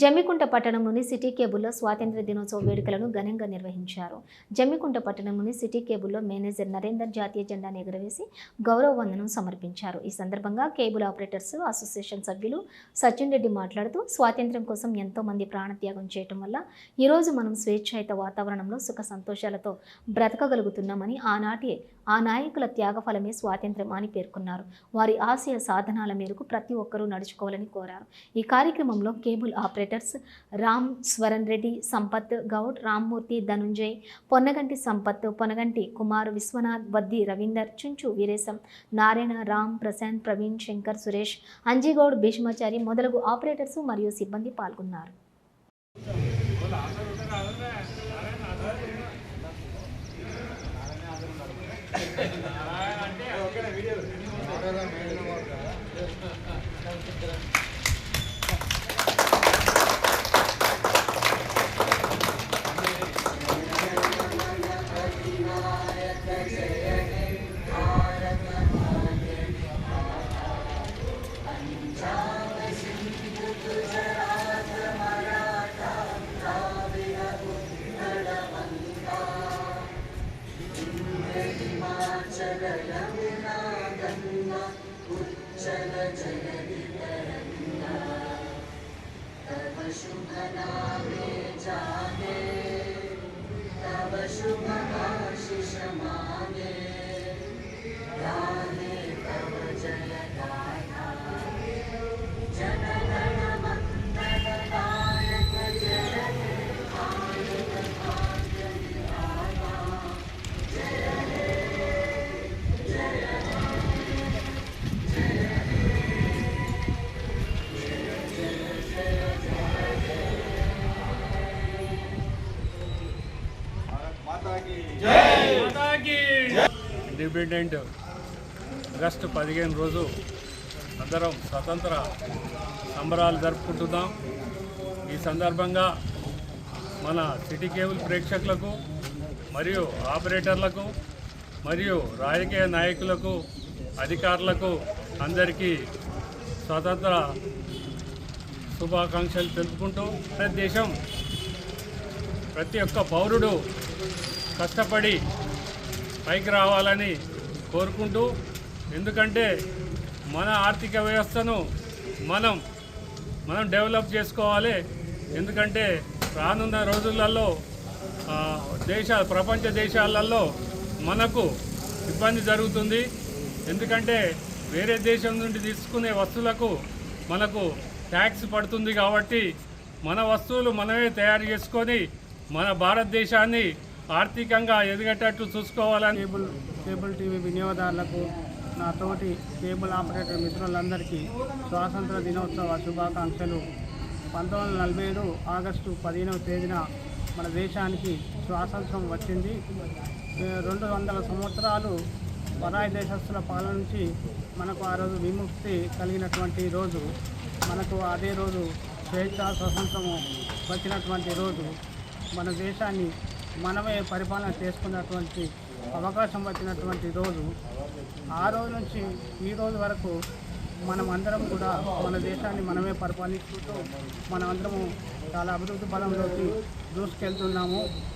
జమ్మికుంట పట్టణంలోని సిటీ కేబుల్లో స్వాతంత్ర్య దినోత్సవ వేడుకలను ఘనంగా నిర్వహించారు. జమ్మికుంట పట్టణంలోని సిటీ కేబుల్లో మేనేజర్ నరేందర్ జాతీయ జెండాను ఎగురవేసి గౌరవ వందనం సమర్పించారు. ఈ సందర్భంగా కేబుల్ ఆపరేటర్స్ అసోసియేషన్ సభ్యులు సచిన్ రెడ్డి మాట్లాడుతూ, స్వాతంత్ర్యం కోసం ఎంతో మంది ప్రాణత్యాగం చేయటం వల్ల ఈరోజు మనం స్వేచ్ఛాయుత వాతావరణంలో సుఖ సంతోషాలతో బ్రతకగలుగుతున్నామని, ఆనాటి ఆ నాయకుల త్యాగఫలమే స్వాతంత్ర్యం అని పేర్కొన్నారు. వారి ఆశయ సాధనాల మేరకు ప్రతి ఒక్కరూ నడుచుకోవాలని కోరారు. ఈ కార్యక్రమంలో కేబుల్ ఆపరేటర్స్ రామ్ స్వరణ్ రెడ్డి, సంపత్ గౌడ్, రామ్మూర్తి, ధనుంజయ్, పొన్నగంటి సంపత్, పొనగంటి కుమార్, విశ్వనాథ్, వద్ది రవీందర్, చుంచు వీరేశం, నారాయణ, రామ్, ప్రశాంత్, ప్రవీణ్, శంకర్, సురేష్, అంజిగౌడ్, భీష్మాచారి మొదలగు ఆపరేటర్స్ మరియు సిబ్బంది పాల్గొన్నారు. शुभ नामे जाने, तब शुभ आशीष मांगे, गाने तब जय गाथा, जन गण मंगल दायक जय हे भारत भाग्य विधाता, जय हे जय ఇండిపెండెంట్ ఆగస్టు 15 రోజు అందరం స్వతంత్ర సంబరాలు జరుపుకుంటున్నాం. ఈ సందర్భంగా మన సిటీ కేబుల్ ప్రేక్షకులకు మరియు ఆపరేటర్లకు మరియు రాజకీయ నాయకులకు, అధికారులకు అందరికీ స్వతంత్ర శుభాకాంక్షలు తెలుపుకుంటూ, భారతదేశం ప్రతి ఒక్క పౌరుడు కష్టపడి పైకి రావాలని కోరుకుంటూ, ఎందుకంటే మన ఆర్థిక వ్యవస్థను మనం డెవలప్ ఎందుకంటే రానున్న రోజులలో ప్రపంచ దేశాలలో మనకు ఇబ్బంది జరుగుతుంది. ఎందుకంటే వేరే దేశం నుండి తీసుకునే వస్తువులకు మనకు ట్యాక్స్ పడుతుంది. కాబట్టి మన వస్తువులు మనమే తయారు చేసుకొని మన భారతదేశాన్ని ఆర్థికంగా ఎదిగేటట్టు చూసుకోవాలని కేబుల్ టీవీ వినియోగదారులకు, నా తోటి కేబుల్ ఆపరేటర్ మిత్రులందరికీ స్వాతంత్ర దినోత్సవ శుభాకాంక్షలు. 1947 ఆగస్టు 15వ తేదీన మన దేశానికి స్వాతంత్రం వచ్చింది. 200 సంవత్సరాలు పరాయి దేశస్తుల పాలన నుంచి మనకు ఆ రోజు విముక్తి కలిగినటువంటి రోజు, మనకు అదే రోజు స్వాతంత్రము వచ్చినటువంటి రోజు, మన దేశాన్ని మనమే పరిపాలన చేసుకున్నటువంటి అవకాశం వచ్చినటువంటి రోజు. ఆ రోజు నుంచి ఈ రోజు వరకు మనం అందరం కూడా మన దేశాన్ని మనమే పరిపాలించుకుంటూ మనం అందరము చాలా అభివృద్ధి పదంలోకి దూసుకెళ్తున్నాము.